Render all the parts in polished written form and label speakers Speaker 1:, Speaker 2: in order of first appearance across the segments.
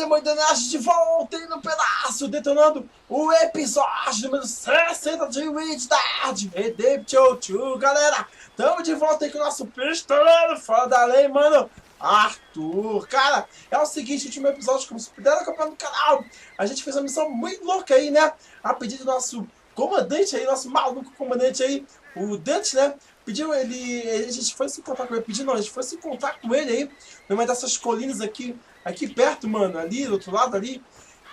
Speaker 1: demônio do Neste de volta aí no pedaço, detonando o episódio número 60 de RED DEAD REDEMPTIOM, galera. Tamo de volta aí com o nosso pistoleiro fora da lei, mano, Arthur. Cara, é o seguinte, último episódio, como se puder acompanhar no canal, a gente fez uma missão muito louca aí, né? A pedido do nosso comandante aí, nosso maluco comandante aí, o Duth, né? Pediu ele, a gente foi se encontrar com ele, pediu não, a gente foi se encontrar com ele aí, numa dessas colinas aqui perto, mano, ali, do outro lado ali.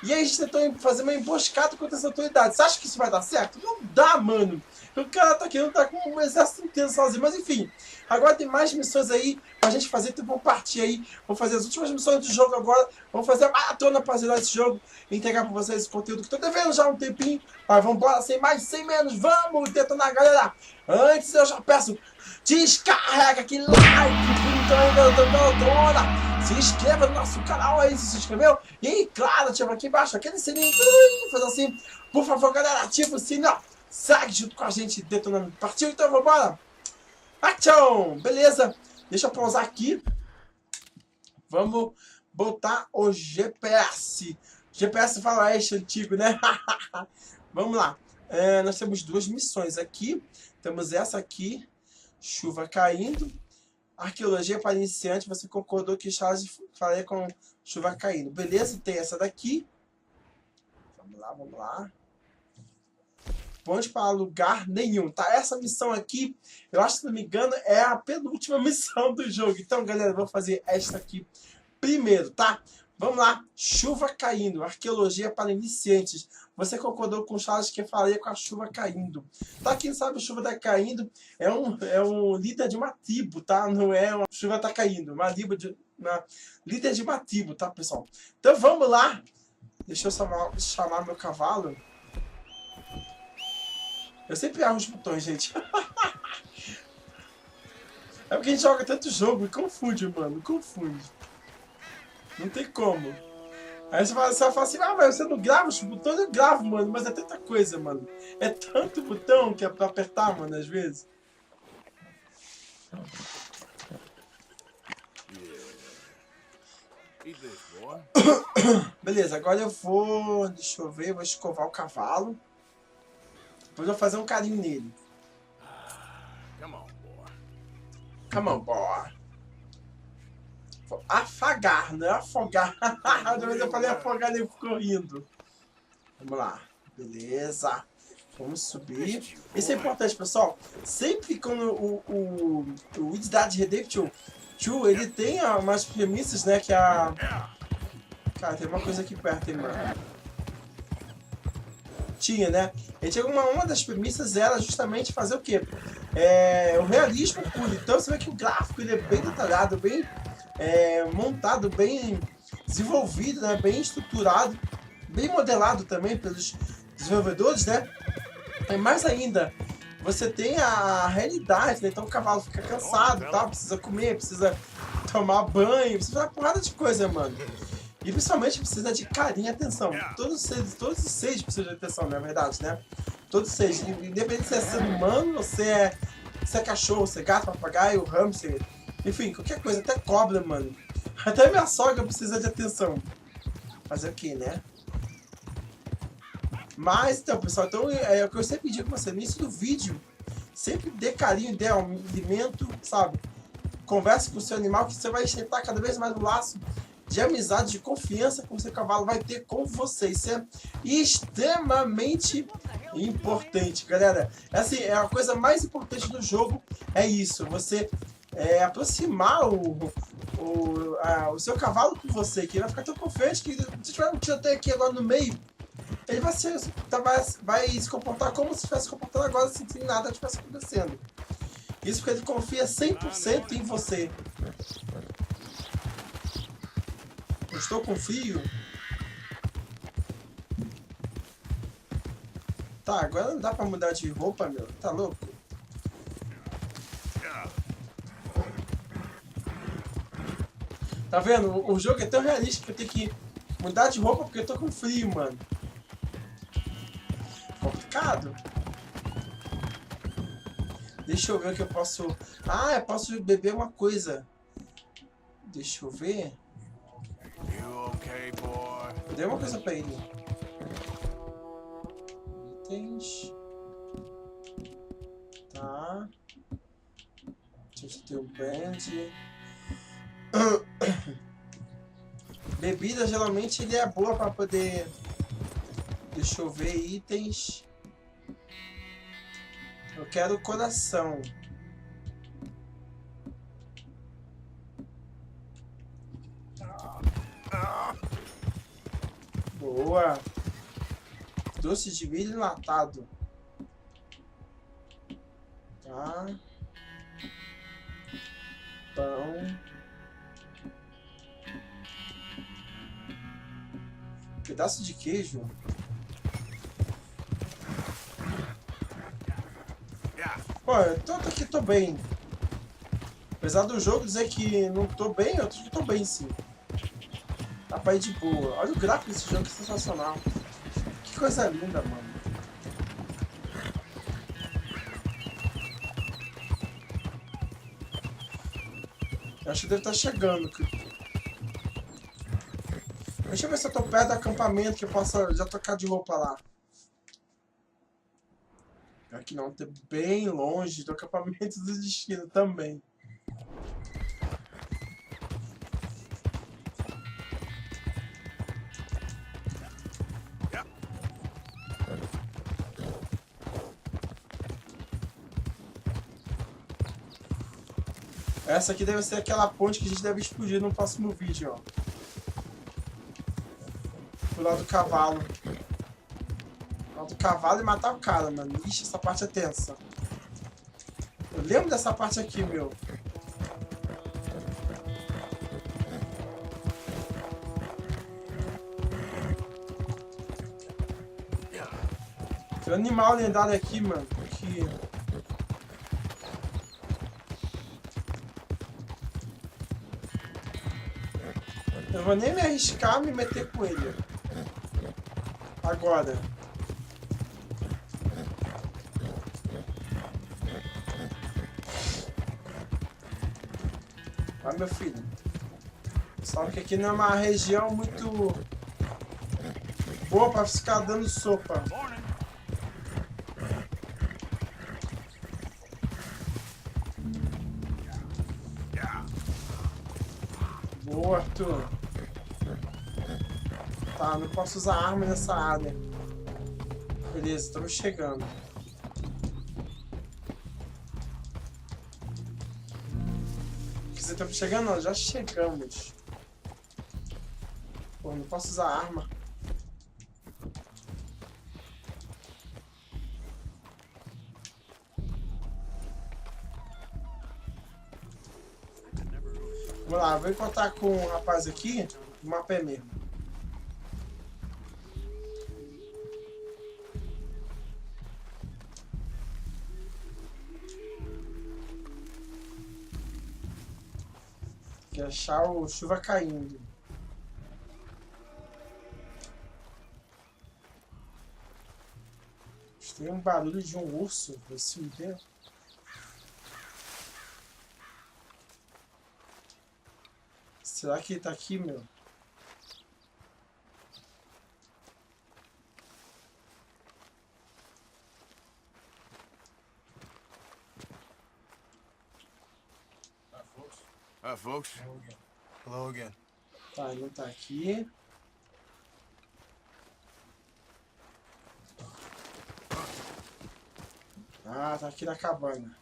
Speaker 1: E aí a gente tentou fazer uma emboscada contra as autoridades. Você acha que isso vai dar certo? Não dá, mano. O cara tá aqui, não tá com um exército inteiro sozinho. Mas enfim, agora tem mais missões aí pra gente fazer. Então vamos partir aí. Vamos fazer as últimas missões do jogo agora. Vamos fazer a maratona pra zerar esse jogo. E entregar pra vocês esse conteúdo que tô devendo já há um tempinho. Mas vamos embora, sem mais, sem menos. Vamos detonar, galera. Antes eu já peço, descarrega aquele like. Então ainda dona. Se inscreva no nosso canal aí, se inscreveu. E claro, ativa aqui embaixo aquele sininho. Faz assim, por favor, galera, ativa o sininho, ó. Segue junto com a gente detonando. Partiu? Então vambora. Ação! Beleza. Deixa eu pausar aqui. Vamos botar o GPS. GPS faroeste antigo, né? Vamos lá. Nós temos duas missões aqui. Temos essa aqui. Chuva caindo. Arqueologia para iniciantes, você concordou que Charles faria com chuva caindo. Beleza, tem essa daqui. Vamos lá, vamos lá. Ponte para lugar nenhum, tá? Essa missão aqui, eu acho que, se não me engano, é a penúltima missão do jogo. Então, galera, vou fazer esta aqui primeiro, tá? Vamos lá. Chuva caindo. Arqueologia para iniciantes. Você concordou com o Charles que faria com a chuva caindo. Tá, quem sabe, chuva tá caindo é um líder de uma tribo, tá? Não é uma chuva tá caindo. Uma líder de uma tribo, tá, pessoal? Então vamos lá. Deixa eu chamar meu cavalo. Eu sempre erro os botões, gente. É porque a gente joga tanto jogo e confunde, mano. Confunde. Não tem como. Aí você vai falar assim, ah, mas você não grava os botões? Eu gravo, mano, mas é tanta coisa, mano. É tanto botão que é pra apertar, mano, às vezes. Beleza, agora eu vou... Deixa eu ver, vou escovar o cavalo. Depois eu vou fazer um carinho nele. Come on, boy. Afagar, não é afogar. Às vezes eu falei afogar e ele ficou rindo. Vamos lá. Beleza. Vamos subir. Isso é importante, pessoal. Sempre quando o RED DEAD REDEMPTIOM, ele tem umas premissas, né? Que a... Cara, tem uma coisa aqui perto, hein, mano. Tinha, né? Ele tinha uma das premissas era justamente fazer o quê? O realismo puro. Então você vê que o gráfico ele é bem detalhado, bem... montado, bem desenvolvido, né? Bem estruturado, bem modelado também pelos desenvolvedores, né? E mais ainda, você tem a realidade, né? Então o cavalo fica cansado, tá? Precisa comer, precisa tomar banho, precisa fazer uma porrada de coisa, mano. E principalmente precisa de carinho e atenção. Todos os seres precisam de atenção, na verdade, né? Todos os seres, independente se é ser humano, ou se é cachorro, se é gato, papagaio, hamster. Enfim, qualquer coisa, até cobra, mano. Até minha sogra precisa de atenção. Fazer o que, né? Mas, então, pessoal, então, é o que eu sempre digo com você, no início do vídeo, sempre dê carinho, dê alimento, sabe? Converse com o seu animal, que você vai estreitar cada vez mais o laço de amizade, de confiança que o seu cavalo vai ter com você. Isso é extremamente importante, galera. Assim, é a coisa mais importante do jogo, é isso, você... aproximar o seu cavalo com você, que ele vai ficar tão confiante que se tiver um tiroteio aqui agora no meio, ele vai se comportar como se estivesse se comportando agora, sem que nada estivesse acontecendo. Isso porque ele confia 100% em você. Eu estou com frio. Tá, agora não dá pra mudar de roupa, meu. Tá louco? Tá vendo? O jogo é tão realista que eu tenho que mudar de roupa porque eu tô com frio, mano. Complicado. Deixa eu ver o que eu posso... Ah, eu posso beber uma coisa. Deixa eu ver. Dei uma coisa pra ele. Itens. Tá. A gente tem o brand. Bebida, geralmente, ele é boa pra poder... Deixa eu ver, itens. Eu quero coração. Boa. Doce de milho enlatado. Tá. Pão. Pedaço de queijo. Pô, eu tô aqui, tô bem. Apesar do jogo dizer que não tô bem, eu acho que tô bem sim. Dá pra ir de boa. Olha o gráfico desse jogo, que sensacional. Que coisa linda, mano. Eu acho que deve estar chegando. Deixa eu ver se eu tô perto do acampamento, que eu possa já trocar de roupa lá. Aqui não, tô bem longe do acampamento do destino também. Essa aqui deve ser aquela ponte que a gente deve explodir no próximo vídeo, ó. Pular do cavalo. Pular do cavalo e matar o cara, mano. Ixi, essa parte é tensa. Eu lembro dessa parte aqui, meu. Tem um animal lendário aqui, mano. Que... Eu vou nem me arriscar a me meter com ele. Agora. Vai, meu filho. Sabe que aqui não é uma região muito boa pra ficar dando sopa. Boa, Arthur. Tá, não posso usar arma nessa área. Beleza, estamos chegando. Você estamos chegando? Não, já chegamos. Pô, não posso usar arma. Vamos lá, vou encontrar com um rapaz aqui. O mapa é mesmo. Tem que achar o Chuva caindo. Tem um barulho de um urso nesse vídeo. Será que ele tá aqui, meu?
Speaker 2: Hi, folks. Hello again.
Speaker 1: Tá, ele não tá aqui. Ah, tá aqui na cabana.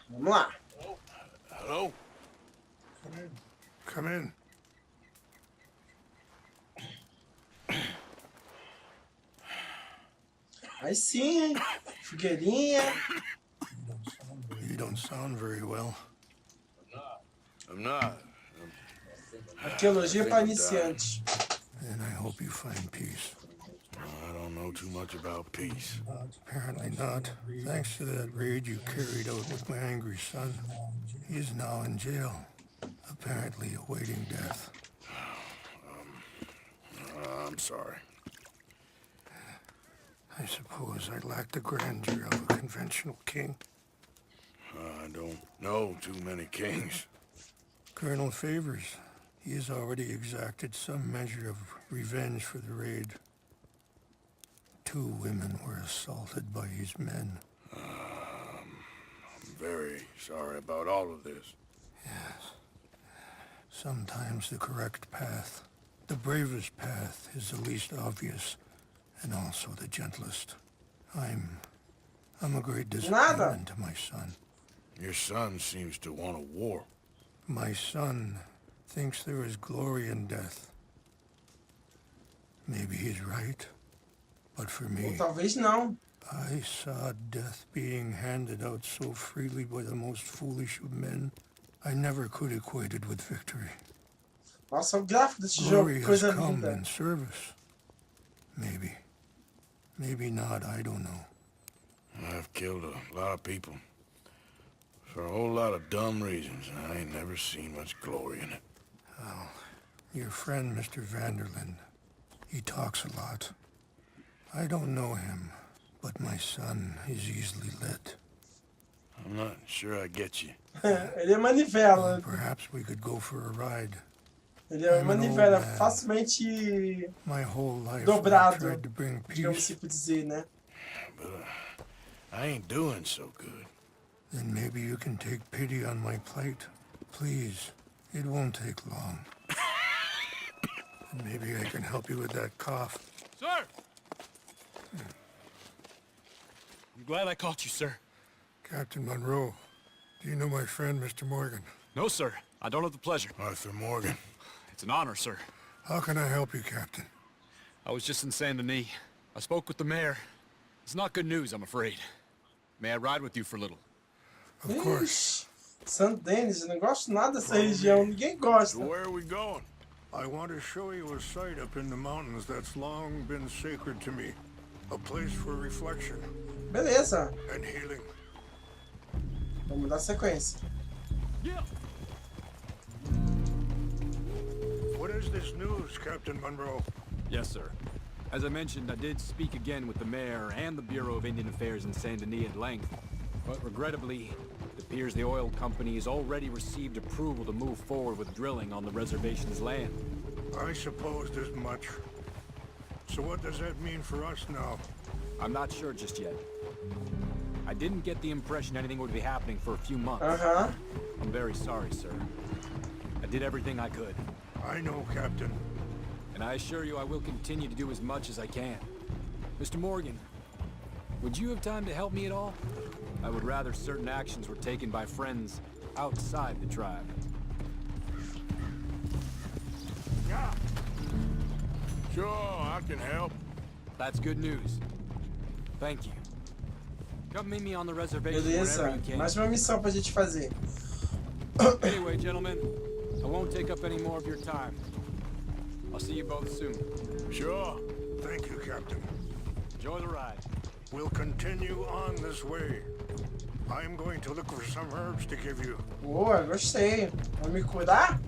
Speaker 1: Vamos lá.
Speaker 2: Hello? Come in.
Speaker 1: Aí sim, hein? Fogueirinha.
Speaker 2: You don't sound very well. I'm not.
Speaker 1: Arqueologia para iniciantes.
Speaker 2: And I hope you find peace. I don't know too much about peace. Apparently not. Thanks to that raid you carried out with my angry son. He is now in jail, apparently awaiting death. I'm sorry. I suppose I lack the grandeur of a conventional king. I don't know too many kings. Colonel Favors. He has already exacted some measure of revenge for the raid. 2 women were assaulted by his men.
Speaker 3: I'm very sorry about all of this.
Speaker 2: Yes. Sometimes the correct path, the bravest path, is the least obvious, and also the gentlest. I'm a great disappointment to my son.
Speaker 3: Your son seems to want a war.
Speaker 2: My son thinks there is glory in death. Maybe he's right, but for me,
Speaker 1: Talvez não.
Speaker 2: I saw death being handed out so freely by the most foolish of men. I never could equate it with victory.
Speaker 1: Nossa, o gráfico desse jogo,
Speaker 2: Glory has
Speaker 1: coisa
Speaker 2: come
Speaker 1: linda.
Speaker 2: in service. Maybe. Maybe not, I don't know.
Speaker 3: I've killed a lot of people. For a whole lot of dumb reasons, and I ain't never seen much glory in it.
Speaker 2: Oh, your friend, Mr. Vanderlyn, he talks a lot. I don't know him, but my son is easily led.
Speaker 3: I'm not sure I get you.
Speaker 1: Ele é manivela.
Speaker 2: Perhaps we could go for a ride.
Speaker 1: Ele é manivela
Speaker 2: man.
Speaker 1: facilmente
Speaker 2: My whole life
Speaker 1: dobrado,
Speaker 2: I tried to bring
Speaker 1: digamos
Speaker 2: peace.
Speaker 1: assim por dizer, né?
Speaker 3: But I ain't doing so good.
Speaker 2: Then maybe you can take pity on my plight. Please, it won't take long. And maybe I can help you with that cough.
Speaker 4: Sir! I'm glad I caught you, sir.
Speaker 2: Captain Monroe, do you know my friend, Mr. Morgan?
Speaker 4: No, sir. I don't have the pleasure.
Speaker 3: Arthur Morgan.
Speaker 4: It's an honor, sir.
Speaker 2: How can I help you, Captain?
Speaker 4: I was just in Saint Denis. I spoke with the mayor. It's not good news, I'm afraid. May I ride with you for a little?
Speaker 2: Of course.
Speaker 1: Ixi, Santo Denis, eu não gosto nada dessa região, ninguém gosta.
Speaker 3: So where are we going?
Speaker 2: I want to show you a site up in the mountains that's long been sacred to me. A place for reflection
Speaker 1: Beleza,
Speaker 2: and healing.
Speaker 1: vamos dar sequência.
Speaker 4: Yeah.
Speaker 2: What is this news, Captain Monroe?
Speaker 4: Yes, sir. As I mentioned, I did speak again with the mayor and the Bureau of Indian Affairs in Saint Denis at length. But regrettably, it appears the oil company has already received approval to move forward with drilling on the reservation's land.
Speaker 2: I supposed as much. So what does that mean for us now?
Speaker 4: I'm not sure just yet. I didn't get the impression anything would be happening for a few months.
Speaker 1: Aham.
Speaker 4: I'm very sorry, sir. I did everything I could.
Speaker 2: I know, Captain.
Speaker 4: And I assure you I will continue to do as much as I can. Mr. Morgan, would you have time to help me at all? I would rather certain actions were taken by friends outside the tribe.
Speaker 2: Yeah.
Speaker 3: Sure, I can help.
Speaker 4: That's good news. Thank you. Come meet me on the reservation whenever
Speaker 1: Beleza,
Speaker 4: you can.
Speaker 1: mais uma missão pra gente fazer.
Speaker 4: Anyway, gentlemen, I won't take up any more of your time. I'll see you both soon.
Speaker 3: Sure.
Speaker 2: Thank you, Captain.
Speaker 4: Enjoy the ride.
Speaker 2: We'll continue on this way. I'm going to look for some herbs to give you.
Speaker 1: Boa, gostei. Vai me curar?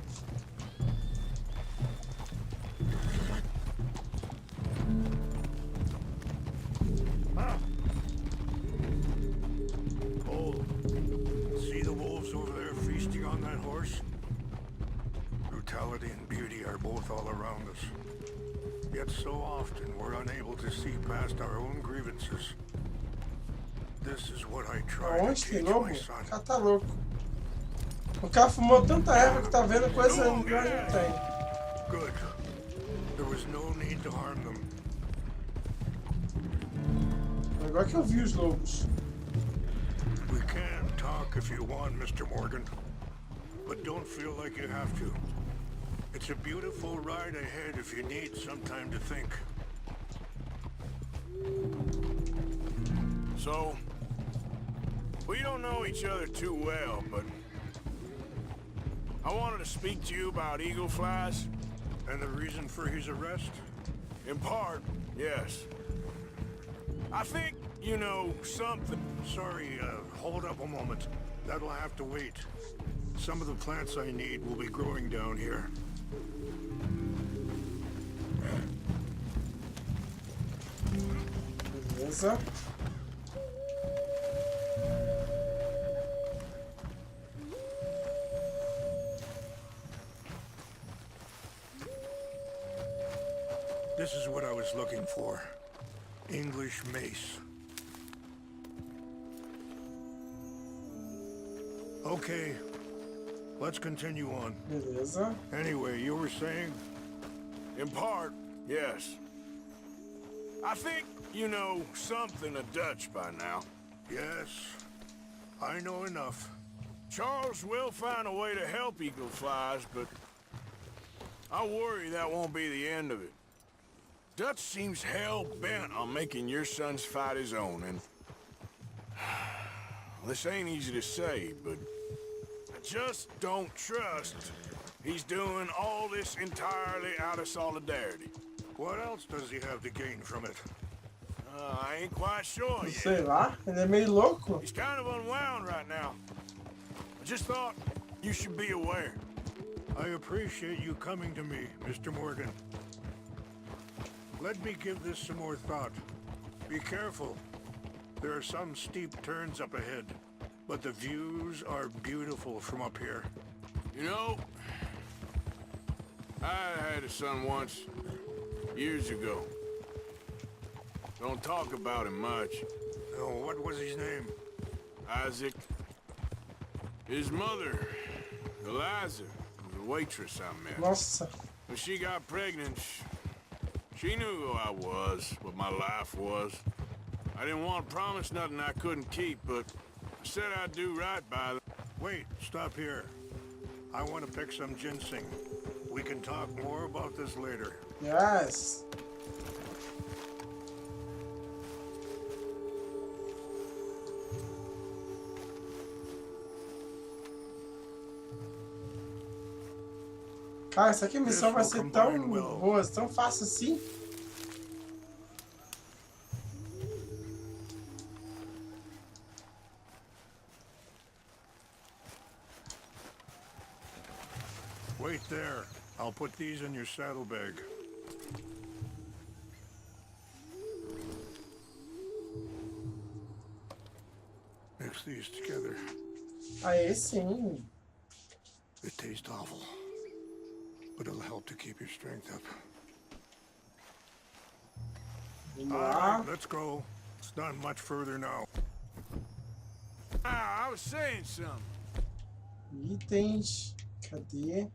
Speaker 2: Oh, see the wolves over there feasting on that horse? Brutality and beauty are both all around us. Yet so often we're unable to see past our own grievances. This is what I try to
Speaker 1: Aonde tem
Speaker 2: teach
Speaker 1: lobo?
Speaker 2: my
Speaker 1: O
Speaker 2: son.
Speaker 1: cara tá louco. O cara fumou tanta erva que tá vendo coisa que onde não tem.
Speaker 2: Good. There was no need to harm them.
Speaker 1: Agora que eu vi os lobos.
Speaker 2: We can talk if you want, Mr. Morgan. But don't feel like you have to. It's a beautiful ride ahead if you need some time to think.
Speaker 3: So, we don't know each other too well, but I wanted to speak to you about eagle flies.
Speaker 2: And the reason for his arrest?
Speaker 3: In part, yes. I think you know something.
Speaker 2: Sorry, hold up a moment. That'll have to wait. Some of the plants I need will be growing down here.
Speaker 1: Beleza.
Speaker 2: This is what I was looking for. English mace. Okay, let's continue on.
Speaker 1: Beleza.
Speaker 2: Anyway, you were saying?
Speaker 3: In part, yes. I think you know something of Dutch by now.
Speaker 2: Yes, I know enough.
Speaker 3: Charles will find a way to help Eagle Flies, but I worry that won't be the end of it. Dutch seems hell-bent on making your son's fight his own, and this ain't easy to say, but I just don't trust he's doing all this entirely out of solidarity.
Speaker 2: What else does he have to gain from it?
Speaker 3: I ain't quite sure yet.
Speaker 1: Sei lá, ele é meio louco.
Speaker 3: He's kind of unwound right now. I just thought you should be aware.
Speaker 2: I appreciate you coming to me, Mr. Morgan. Let me give this some more thought. Be careful. There are some steep turns up ahead, but the views are beautiful from up here.
Speaker 3: You know, I had a son once, years ago. Don't talk about him much.
Speaker 2: Oh, what was his name?
Speaker 3: Isaac. His mother, Eliza, was a waitress I met.
Speaker 1: Nossa.
Speaker 3: When she got pregnant, she knew who I was, what my life was. I didn't want to promise nothing I couldn't keep, but I said I'd do right by them.
Speaker 2: Wait, stop here. I want to pick some ginseng. We can talk more about this later.
Speaker 1: Yes. Cara, essa aqui a missão vai ser tão boa, tão fácil assim.
Speaker 2: Wait there. I'll put these in your saddlebag. Mix these together.
Speaker 1: Aí sim.
Speaker 2: It tastes awful, but it'll help to keep your strength up.
Speaker 1: Vamos
Speaker 2: All
Speaker 1: lá.
Speaker 2: right, let's go. It's not much further now.
Speaker 3: Ah, I was saying something.
Speaker 1: Itens. Cadê?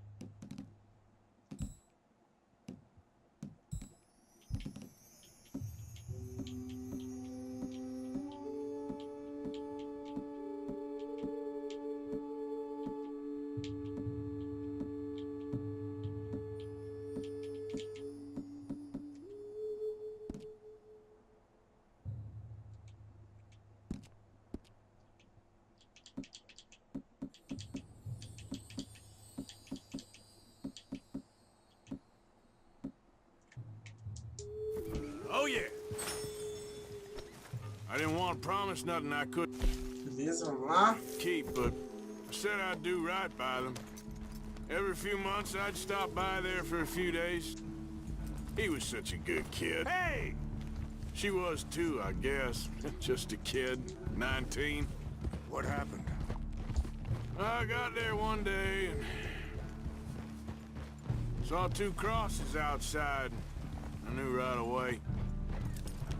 Speaker 3: Oh, yeah. I didn't want to promise nothing I couldn't
Speaker 1: Beleza, vamos lá.
Speaker 3: keep, but I said I'd do right by them. Every few months, I'd stop by there for a few days. He was such a good kid. Hey! She was too, I guess. Just a kid, 19.
Speaker 2: What happened?
Speaker 3: I got there one day and saw two crosses outside. I knew right away.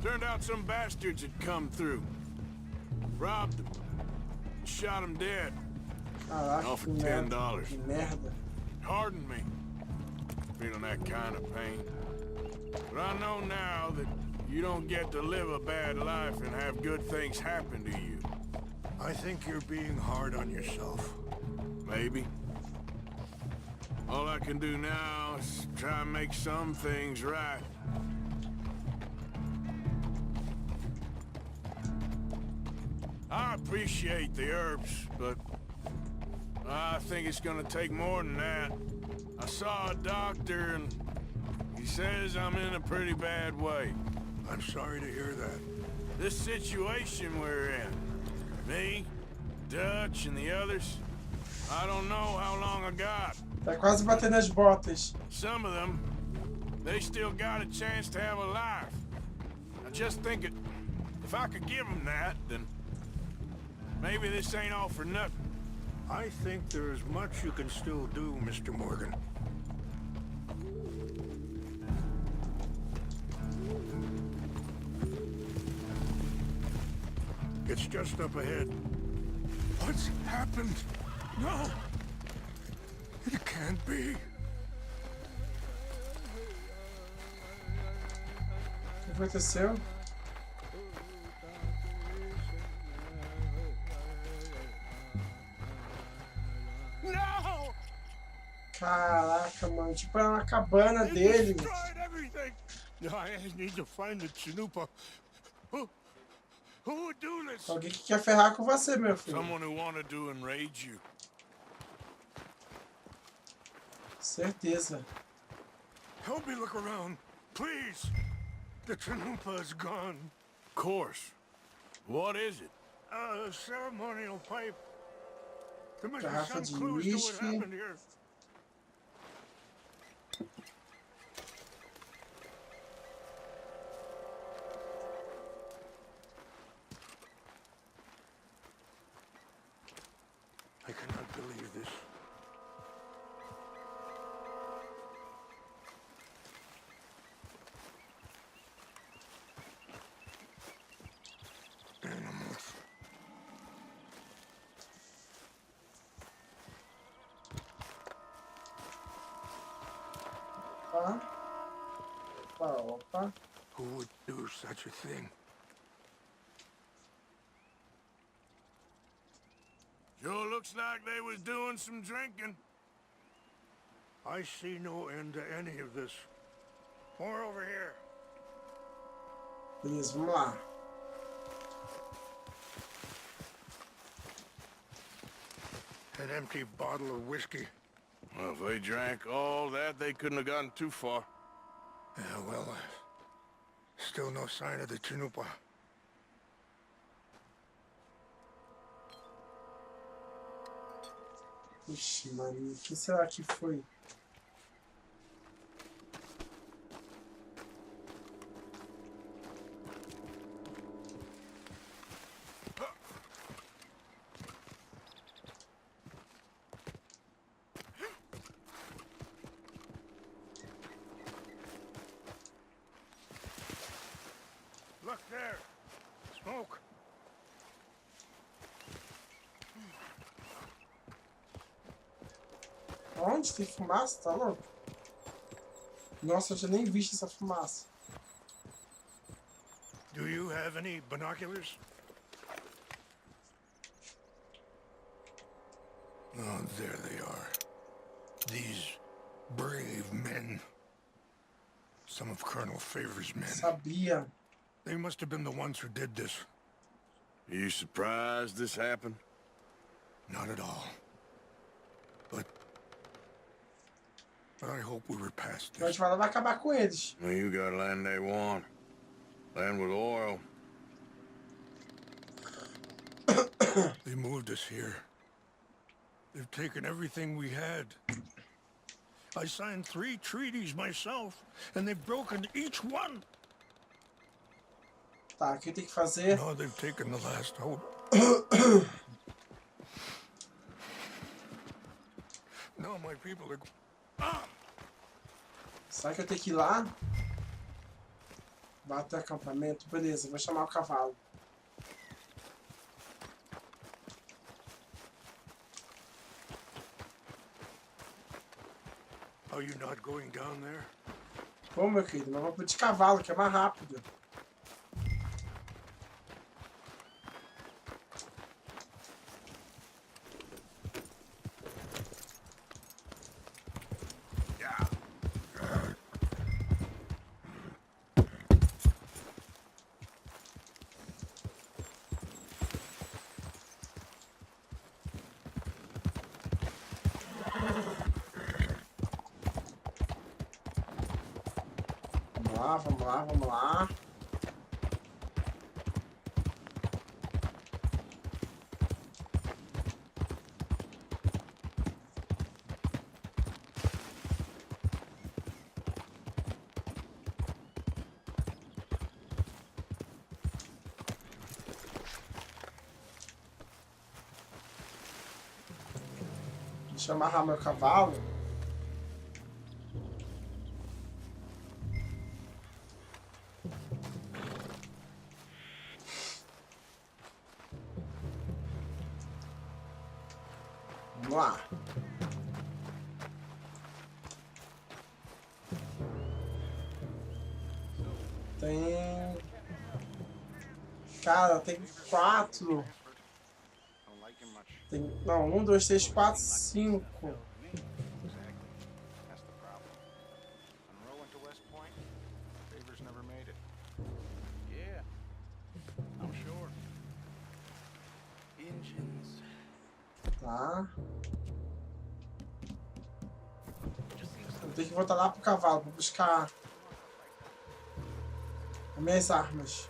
Speaker 3: Turned out some bastards had come through. Robbed them. Shot them dead.
Speaker 1: Caraca,
Speaker 3: Offered
Speaker 1: que merda.
Speaker 3: $10.
Speaker 1: Que merda.
Speaker 3: Hardened me. Feeling that kind of pain. But I know now that you don't get to live a bad life and have good things happen to you.
Speaker 2: I think you're being hard on yourself.
Speaker 3: Maybe. All I can do now is try and make some things right. I appreciate the herbs, but I think it's gonna take more than that. I saw a doctor and he says I'm in a pretty bad way.
Speaker 2: I'm sorry to hear that.
Speaker 3: This situation we're in, me, Dutch, and the others, I don't know how long I got.
Speaker 1: Tá quase batendo as botas.
Speaker 3: Some of them, they still got a chance to have a life. I just think if I could give them that, then maybe this ain't all for nothing.
Speaker 2: I think there's much you can still do, Mr. Morgan. It's just up ahead. What's happened? No! It can't be.
Speaker 1: O que aconteceu?
Speaker 2: No!
Speaker 1: Caraca, mano. Tipo, é uma cabana
Speaker 2: It
Speaker 1: dele.
Speaker 2: destroyed everything. No, I need to find the Chanupa. Who would do this?
Speaker 1: Alguém que quer ferrar com você, meu filho.
Speaker 3: Someone who wanted to enrage you.
Speaker 1: Certeza.
Speaker 2: Help me look around, please. The Chanupa is gone.
Speaker 3: Of course. What is it?
Speaker 2: A ceremonial pipe. There must
Speaker 1: Garrafa
Speaker 2: be
Speaker 1: de
Speaker 2: some clues to what
Speaker 1: whisky.
Speaker 2: happened here. I cannot believe this. Animals.
Speaker 1: Opa. Opa, opa.
Speaker 2: Who would do such a thing?
Speaker 3: Sure looks like they was doing some drinking.
Speaker 2: I see no end to any of this. More over here.
Speaker 1: Beleza, vamos lá.
Speaker 2: An empty bottle of whiskey.
Speaker 3: Well, if they drank all that, they couldn't have gotten too far.
Speaker 2: Yeah, well, still no sign of the Chanupa.
Speaker 1: Ixi, mano. O que será que foi?
Speaker 2: Look there. Smoke.
Speaker 1: Onde tem fumaça? Tá louco? Nossa, eu já nem vi essa fumaça.
Speaker 2: Do you have any binoculars? Oh, there they are. These brave men. Some of Colonel Favor's men.
Speaker 1: Sabia.
Speaker 2: They must have been the ones who did this.
Speaker 3: Are you surprised this happened?
Speaker 2: Not at all. But I hope we were past
Speaker 1: A
Speaker 2: this.
Speaker 1: gente vai acabar com eles.
Speaker 3: Well, you got land they want. Land with oil.
Speaker 2: They moved us here. They've taken everything we had. I signed 3 treaties myself, and they've broken each one.
Speaker 1: Tá, o que tem que fazer?
Speaker 2: Now they've taken the last hope. Now my people are...
Speaker 1: Será que eu tenho que ir lá? Bater acampamento? Beleza, vou chamar o cavalo.
Speaker 2: Are you not going down there?
Speaker 1: Pô, meu querido, mas vamos de cavalo, que é mais rápido. Vamos lá, vamos lá. Deixa eu amarrar meu cavalo. Tem... Cara, tem 4. Tem... Não, 1, 2, 3, 4, 5. Tá. Eu tenho que voltar lá pro cavalo pra buscar as minhas armas.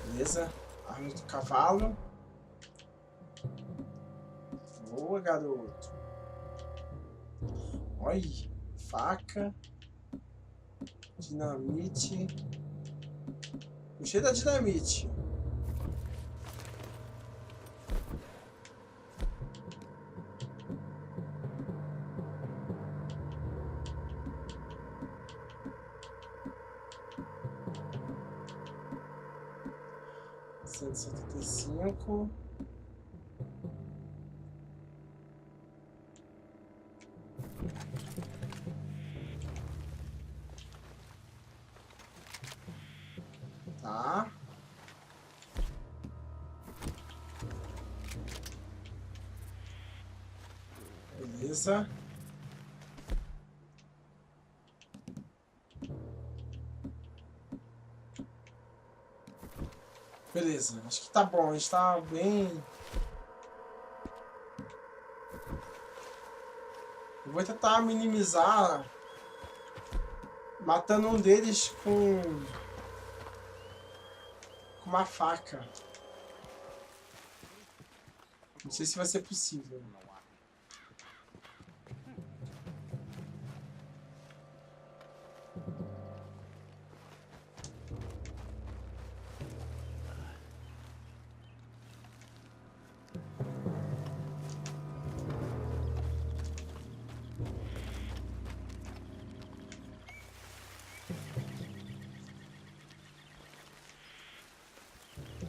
Speaker 1: Beleza. Armas do cavalo. Boa, garoto. Olha, faca, dinamite. Gostei da dinamite. R$ 175. Tá. Beleza. Beleza, acho que tá bom, a gente tá bem... Eu vou tentar minimizar matando um deles com uma faca. Não sei se vai ser possível.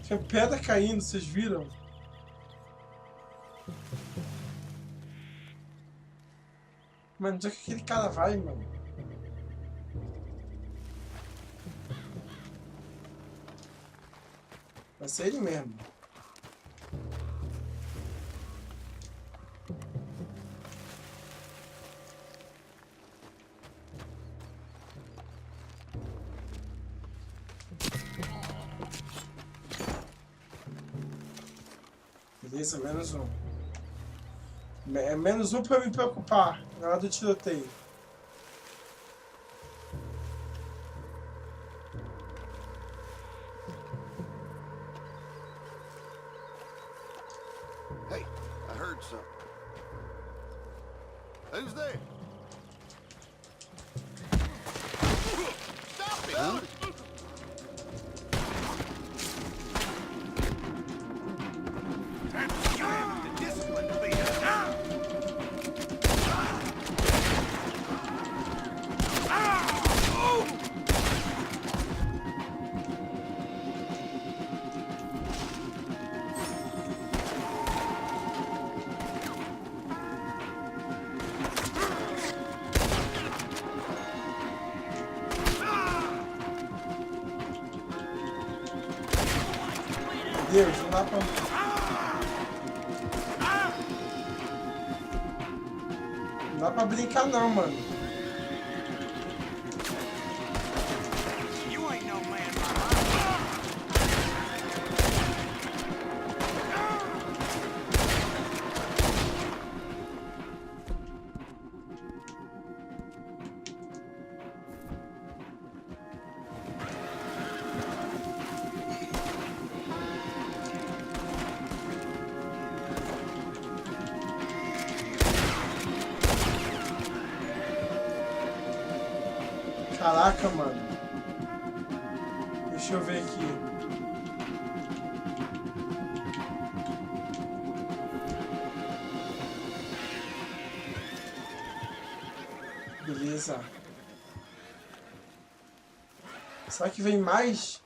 Speaker 1: Tinha pedra caindo, vocês viram? Mano, onde é que aquele cara vai, mano? Vai ser ele mesmo. Beleza, menos um. É menos um pra me preocupar na hora do tiroteio.
Speaker 2: Hey, I heard something. Who's there? Stop it! Huh?
Speaker 1: Deus, não dá pra... Não dá pra brincar não, mano. Caraca, mano. Deixa eu ver aqui. Beleza. Será que vem mais?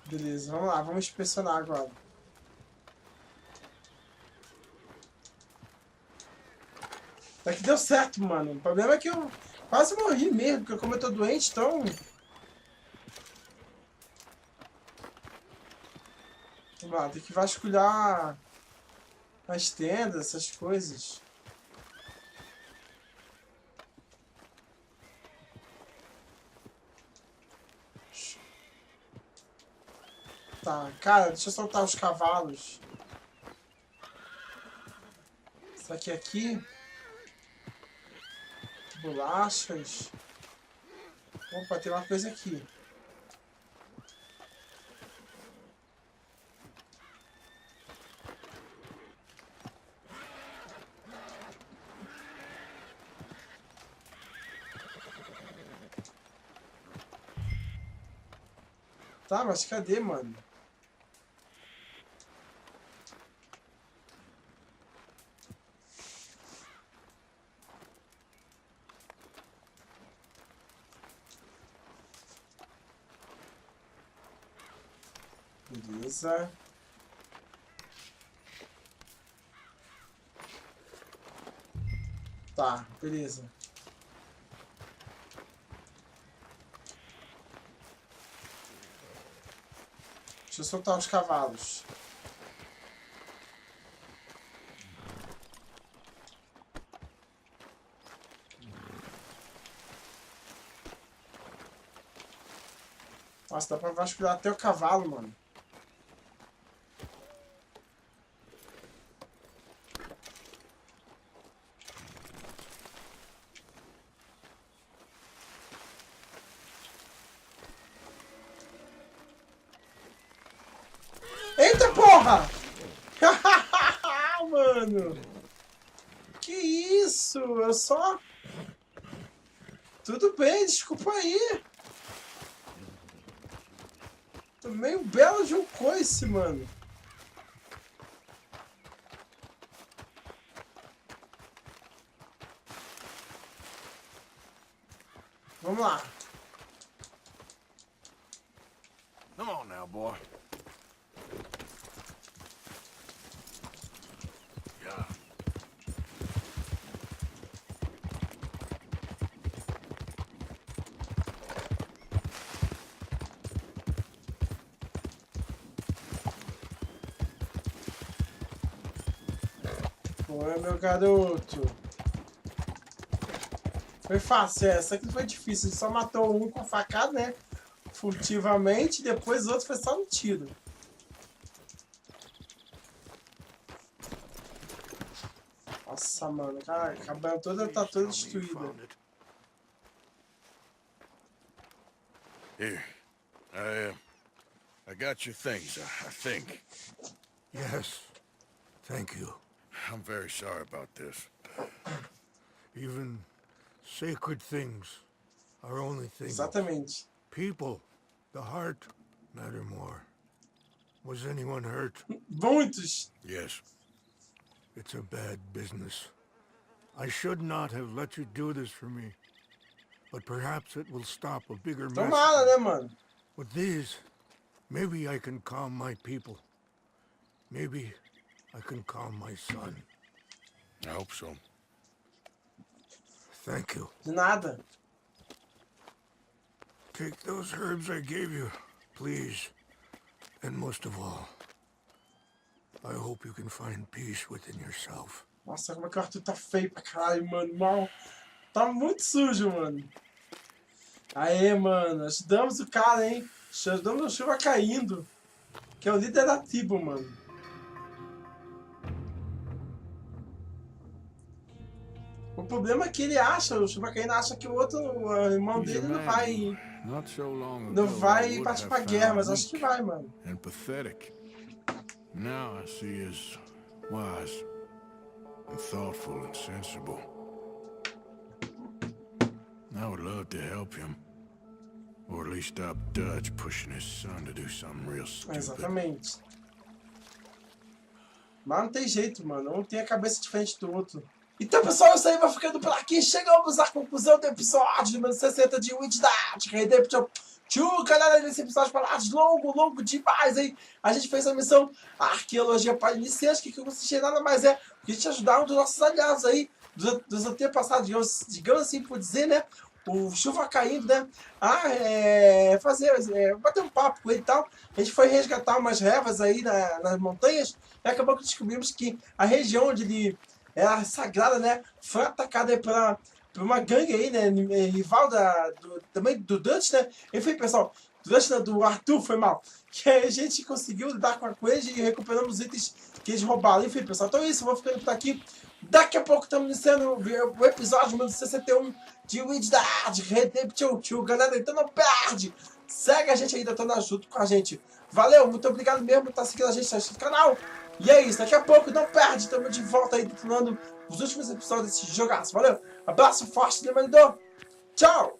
Speaker 1: Beleza, vamos lá, vamos inspecionar agora. Daqui deu certo, mano. O problema é que eu quase morri mesmo, porque como eu tô doente, então... Vamos lá, tem que vasculhar as tendas, essas coisas. Tá, cara, deixa eu soltar os cavalos. Isso aqui. Bolachas. Opa, tem uma coisa aqui. Tá, mas cadê, mano? Beleza. Tá, beleza. Deixa eu soltar os cavalos. Nossa, dá pra vasculhar até o cavalo, mano. Eita porra! Mano! Que isso? Eu só... Tudo bem, desculpa aí. Tomei um belo de um coice, mano. Vamos lá.
Speaker 3: Come on now, boy. Yeah.
Speaker 1: Oi, meu garoto. Foi fácil, essa aqui foi difícil. Ele só matou um com a facada, né? Furtivamente, depois o outro foi só no tiro. Nossa, mano, cara, a cabana toda tá toda destruída.
Speaker 3: Here, I got your things, I think.
Speaker 2: Yes, thank you.
Speaker 3: I'm very sorry about this.
Speaker 2: Even sacred things are only things.
Speaker 1: Exatamente.
Speaker 2: People, the heart, matter more. Was anyone hurt?
Speaker 1: Muitos.
Speaker 3: Yes.
Speaker 2: It's a bad business. I should not have let you do this for me. But perhaps it will stop a bigger mess.
Speaker 1: Tomara, né, mano?
Speaker 2: With these, maybe I can calm my people. Maybe I can calm my son.
Speaker 3: I hope so.
Speaker 2: Thank you.
Speaker 1: De nada.
Speaker 2: Take those herbs I gave you, please. And most of all, I hope you can find peace within yourself.
Speaker 1: Nossa, como é que o Arthur tá feio pra caralho, mano. Mal. Tá muito sujo, mano. Aê, mano. Ajudamos o cara, hein? Ajudamos o Chuva caindo. Que é o líder da tribo, mano. O problema é que ele acha, o Chuva caindo acha que o outro, o irmão dele não vai partir pra guerra, mas acho que vai, mano.
Speaker 3: And pathetic. Now I see as wise and thoughtful and sensible. I would love to help him. Or at least stop Duth pushing his son to do something real stupid.
Speaker 1: Exatamente. Mas não tem jeito, mano. Um tem a cabeça diferente do outro. Então, pessoal, isso aí vai ficando por aqui. Chegamos à conclusão do episódio número 60 de Red Dead Redemptio. Chuva, galera, nesse episódio parados, longo demais, hein? A gente fez a missão Arqueologia para Iniciantes, que consistia nada mais é que a gente ajudar um dos nossos aliados aí, dos antepassados, digamos assim, por dizer, né? O Chuva caindo, né? Bater um papo com ele e tal. A gente foi resgatar umas revas aí nas montanhas e acabou que descobrimos que a região onde ele era sagrada, né? Foi atacada aí por uma gangue aí, né? Rival também do Duth, né? Enfim, pessoal, do Arthur foi mal. Que a gente conseguiu lidar com eles e recuperamos os itens que eles roubaram. Enfim, pessoal, então é isso. Eu vou ficando por aqui. Daqui a pouco estamos iniciando o episódio número 61 de RED DEAD REDEMPTIOM. Galera, então não perde. Segue a gente aí, detonando junto com a gente. Valeu, muito obrigado mesmo por estar seguindo a gente no canal. E é isso, daqui a pouco, não perde. Estamos de volta aí, detonando os últimos episódios desse jogaço. Valeu, abraço forte, demolidor. Tchau.